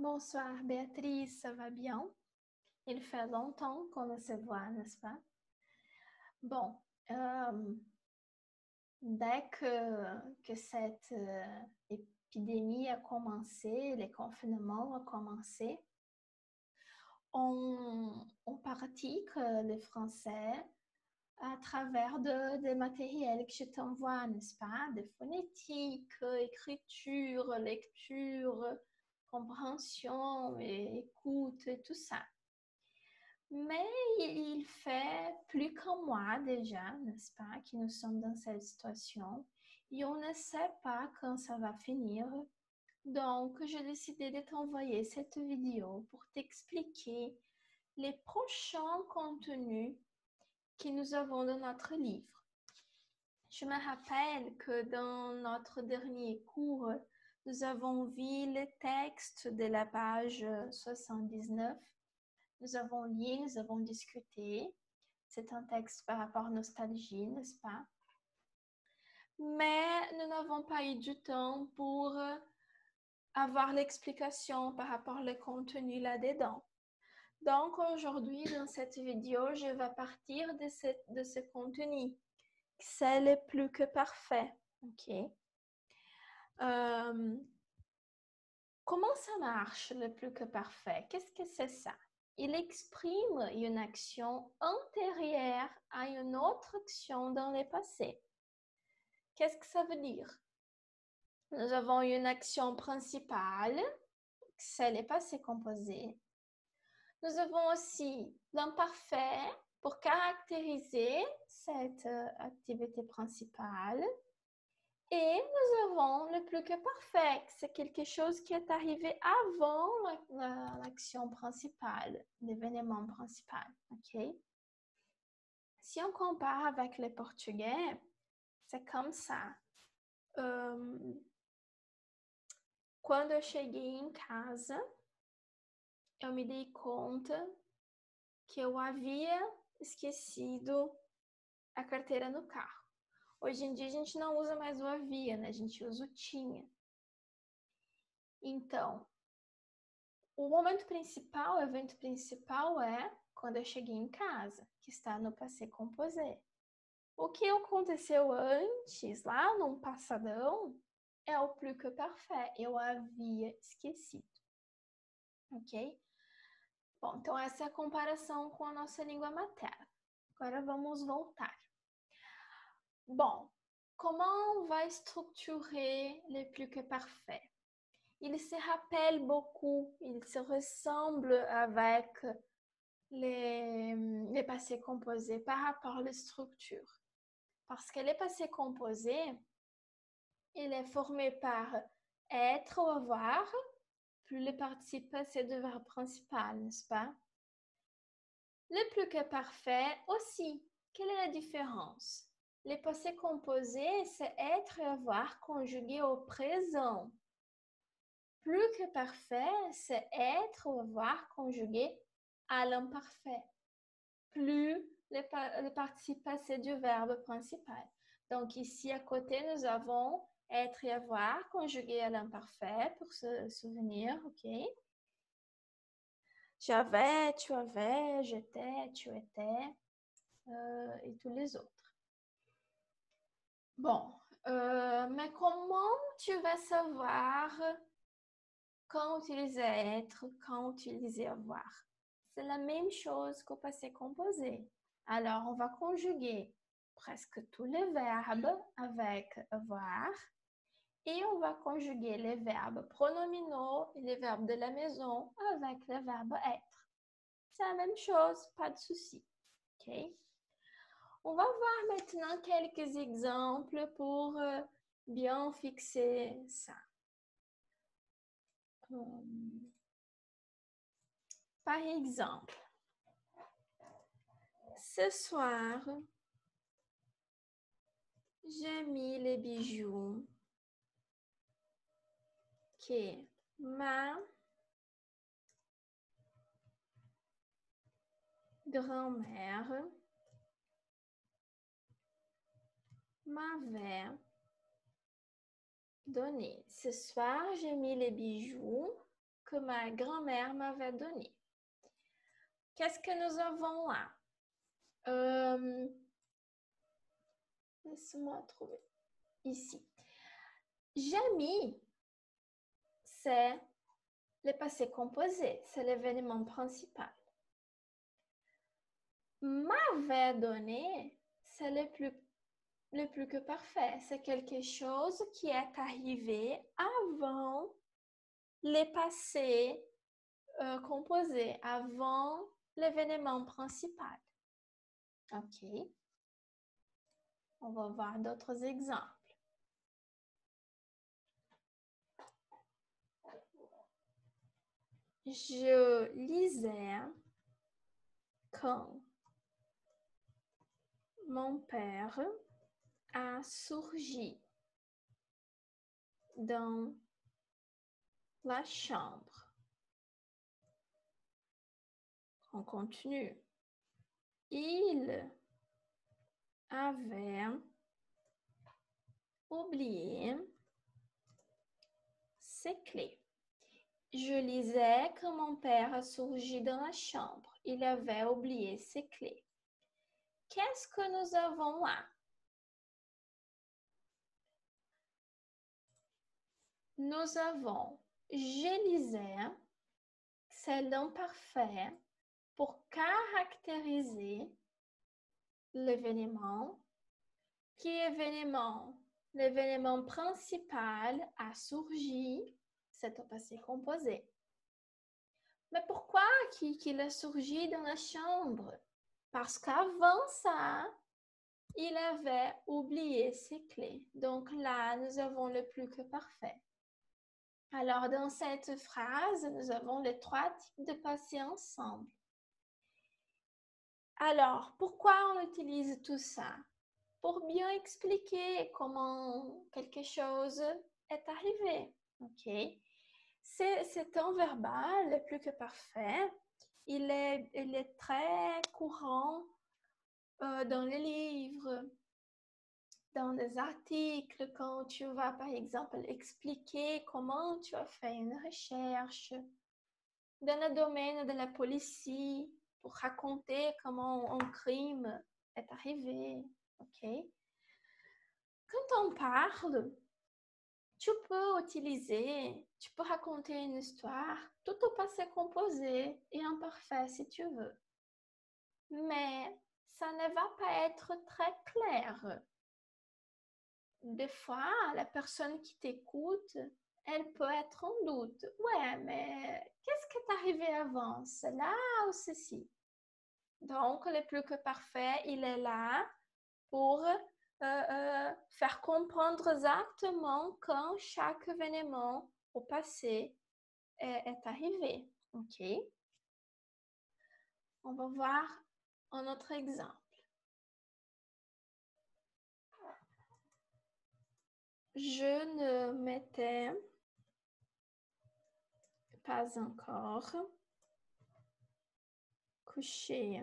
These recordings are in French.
Bonsoir Béatrice, ça va bien? Il fait longtemps qu'on ne se voit, n'est-ce pas? Bon, euh, dès que cette épidémie a commencé, les confinements ont commencé, on pratique le français à travers des matériels que je t'envoie, n'est-ce pas? Des phonétiques, écriture, lecture, compréhension, et écoute, et tout ça. Mais il fait plus qu'un mois déjà, n'est-ce pas, que nous sommes dans cette situation et on ne sait pas quand ça va finir. Donc, j'ai décidé de t'envoyer cette vidéo pour t'expliquer les prochains contenus que nous avons dans notre livre. Je me rappelle que dans notre dernier cours, nous avons vu le texte de la page 79. Nous avons lu, nous avons discuté. C'est un texte par rapport à nostalgie, n'est-ce pas? Mais nous n'avons pas eu du temps pour avoir l'explication par rapport au contenu là-dedans. Donc aujourd'hui, dans cette vidéo, je vais partir de ce contenu. C'est le plus que parfait. OK? Comment ça marche, le plus que parfait? Qu'est-ce que c'est ça? Il exprime une action antérieure à une autre action dans le passé. Qu'est-ce que ça veut dire? Nous avons une action principale, c'est le passé composé. Nous avons aussi l'imparfait pour caractériser cette activité principale. Et nous avons le plus que parfait, c'est quelque chose qui est arrivé avant l'action principale, l'événement principal. OK? Si on compare avec le portugais, c'est comme ça. Quando eu cheguei em casa, eu me dei conta que eu havia esquecido a carteira no carro. Hoje em dia a gente não usa mais o havia, né? A gente usa o tinha. Então, o momento principal, o evento principal é quando eu cheguei em casa, que está no passé composé. O que aconteceu antes, lá no passadão, é o plus que parfait. Eu havia esquecido. Ok? Bom, então essa é a comparação com a nossa língua materna. Agora vamos voltar. Bon, comment on va structurer le plus que parfait? Il se rappelle beaucoup, il se ressemble avec les passés composés par rapport à la structure. Parce que les passés composés, il est formé par être ou avoir, plus le participe passé du verbe principal, n'est-ce pas? Le plus que parfait aussi. Quelle est la différence? Les passés composés, c'est être et avoir conjugué au présent. Plus que parfait, c'est être ou avoir conjugué à l'imparfait. Plus le participe passé du verbe principal. Donc ici à côté, nous avons être et avoir conjugué à l'imparfait pour se souvenir, ok? J'avais, tu avais, j'étais, tu étais, et tous les autres. Bon, mais comment tu vas savoir quand utiliser être, quand utiliser avoir? C'est la même chose qu'au passé composé. Alors, on va conjuguer presque tous les verbes avec avoir et on va conjuguer les verbes pronominaux et les verbes de la maison avec le verbe être. C'est la même chose, pas de souci. OK? On va voir maintenant quelques exemples pour bien fixer ça. Par exemple, ce soir, j'ai mis les bijoux que ma grand-mère m'avait donné. Ce soir, j'ai mis les bijoux que ma grand-mère m'avait donné. Qu'est-ce que nous avons là? Laisse-moi trouver. Ici. J'ai mis, c'est le passé composé, c'est l'événement principal. M'avait donné, c'est le plus que parfait. C'est quelque chose qui est arrivé avant les passés composés, avant l'événement principal. OK. On va voir d'autres exemples. Je lisais quand mon père a surgi dans la chambre. On continue. Il avait oublié ses clés. Je lisais quand mon père a surgi dans la chambre. Il avait oublié ses clés. Qu'est-ce que nous avons là? Nous avons je lisais, c'est l'imparfait pour caractériser l'événement. Qui événement? L'événement principal a surgi, c'est au passé composé. Mais pourquoi qu'il a surgi dans la chambre? Parce qu'avant ça, il avait oublié ses clés. Donc là, nous avons le plus que parfait. Alors, dans cette phrase, nous avons les trois types de passé ensemble. Alors, pourquoi on utilise tout ça? Pour bien expliquer comment quelque chose est arrivé. OK? C'est un verbal le plus que parfait. Il est très courant dans les livres, dans des articles, quand tu vas, par exemple, expliquer comment tu as fait une recherche dans le domaine de la police pour raconter comment un crime est arrivé. OK? Quand on parle, tu peux raconter une histoire tout au passé composé et imparfait si tu veux. Mais ça ne va pas être très clair. Des fois, la personne qui t'écoute, elle peut être en doute. Ouais, mais qu'est-ce qui est arrivé avant? Cela ou ceci? Donc, le plus que parfait, il est là pour faire comprendre exactement quand chaque événement au passé est arrivé. OK? On va voir un autre exemple. Je ne m'étais pas encore couché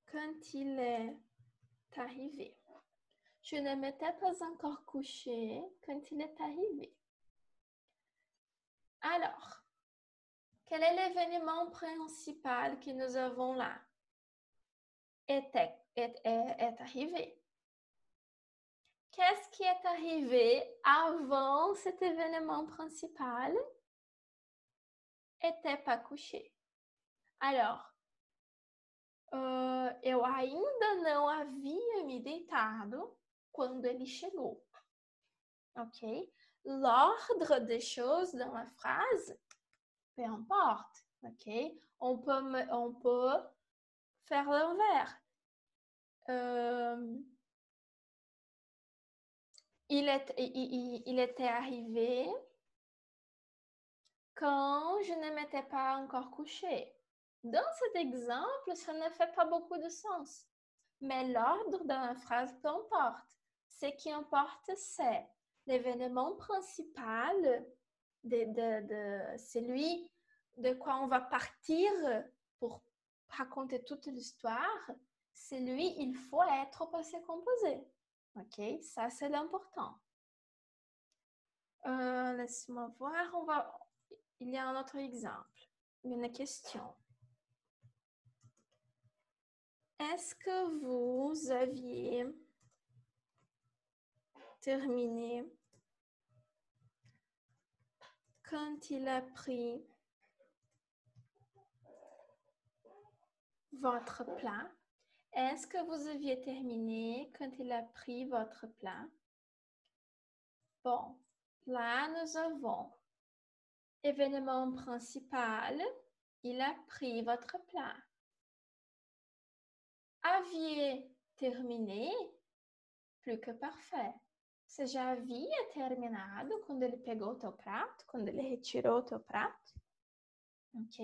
quand il est arrivé. Je ne m'étais pas encore couché quand il est arrivé. Alors, quel est l'événement principal que nous avons là? Est arrivé. Qu'est-ce qui est arrivé avant cet événement principal? Était pas couché. Alors, eu ainda não havia me deitado quando ele chegou. OK? L'ordre des choses dans la phrase, peu importe. OK? On peut faire l'envers. Il était arrivé quand je ne m'étais pas encore couchée. Dans cet exemple, ça ne fait pas beaucoup de sens. Mais l'ordre de la phrase, peu importe. Ce qui importe, c'est l'événement principal de celui de quoi on va partir pour raconter toute l'histoire. C'est lui, il faut être au passé composé. OK? Ça, c'est l'important. Laisse-moi voir. Il y a un autre exemple. Une question. Est-ce que vous aviez terminé quand il a pris votre plat? Est-ce que vous aviez terminé quand il a pris votre plat? Bon, là nous avons événement principal, il a pris votre plat. Aviez terminé? Plus que parfait. Você já havia terminado quando ele pegou o teu prato, quando ele retirou o teu prato? Ok?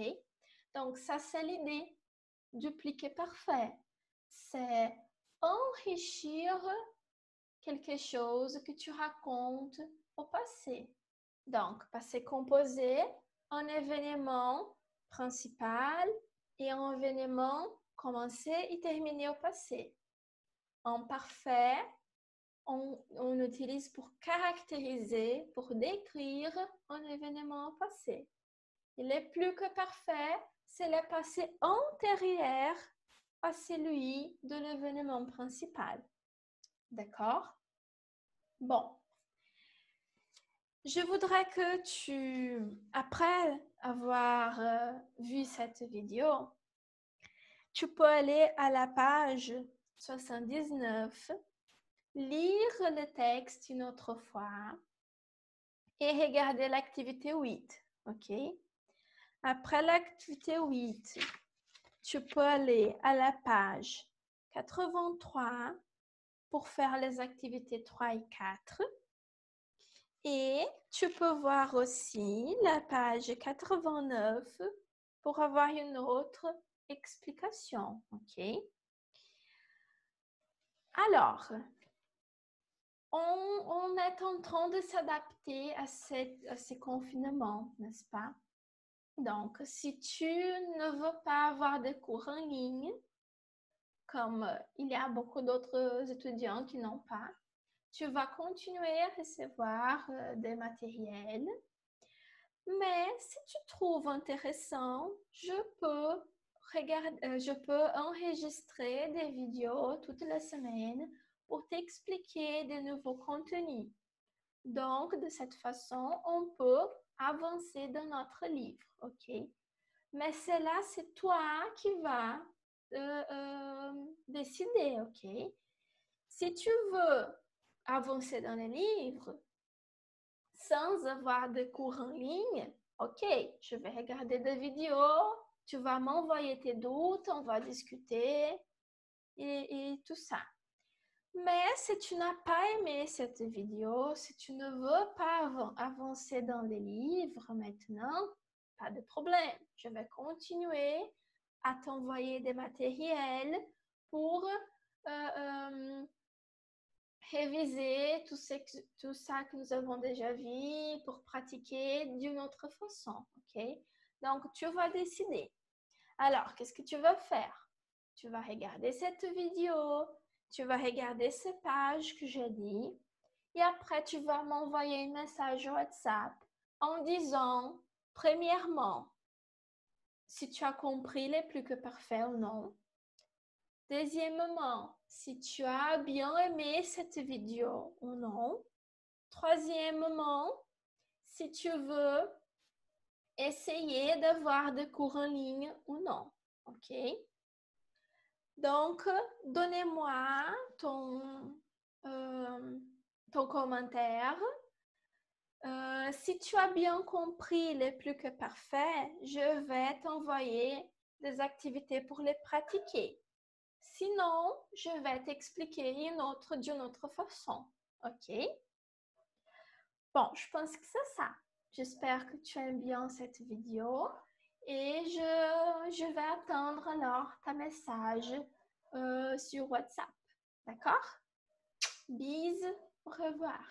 Donc, ça, c'est l'idée. Dupliquer parfait. C'est enrichir quelque chose que tu racontes au passé. Donc, passé composé, un événement principal et un événement commencé et terminé au passé. En parfait, on utilise pour caractériser, pour décrire un événement passé. Il est plus que parfait, c'est le passé antérieur à celui de l'événement principal. D'accord? Bon. Je voudrais que tu, après avoir vu cette vidéo, tu peux aller à la page 79, lire le texte une autre fois et regarder l'activité 8, ok? Après l'activité 8, tu peux aller à la page 83 pour faire les activités 3 et 4. Et tu peux voir aussi la page 89 pour avoir une autre explication, ok? Alors, on est en train de s'adapter à ces confinements, n'est-ce pas? Donc, si tu ne veux pas avoir de cours en ligne, comme il y a beaucoup d'autres étudiants qui n'ont pas, tu vas continuer à recevoir des matériels. Mais si tu trouves intéressant, je peux enregistrer des vidéos toutes les semaines pour t'expliquer de nouveaux contenus. Donc, de cette façon, on peut avancer dans notre livre, ok? Mais c'est toi qui vas décider, ok? Si tu veux avancer dans le livre sans avoir de cours en ligne, ok, je vais regarder des vidéos, tu vas m'envoyer tes doutes, on va discuter et tout ça. Mais si tu n'as pas aimé cette vidéo, si tu ne veux pas avancer dans les livres maintenant, pas de problème. Je vais continuer à t'envoyer des matériels pour réviser tout ça que nous avons déjà vu, pour pratiquer d'une autre façon, ok? Donc, tu vas décider. Alors, qu'est-ce que tu vas faire? Tu vas regarder cette vidéo, tu vas regarder ces pages que j'ai dit, et après, tu vas m'envoyer un message WhatsApp en disant, premièrement, si tu as compris les plus que parfait ou non. Deuxièmement, si tu as bien aimé cette vidéo ou non. Troisièmement, si tu veux essayer d'avoir des cours en ligne ou non. OK? Donc, donnez-moi ton commentaire. Si tu as bien compris les plus que parfaits, je vais t'envoyer des activités pour les pratiquer. Sinon, je vais t'expliquer d'une autre façon. OK? Bon, je pense que c'est ça. J'espère que tu aimes bien cette vidéo et je vais attendre alors ta message sur WhatsApp. D'accord? Bisous, au revoir.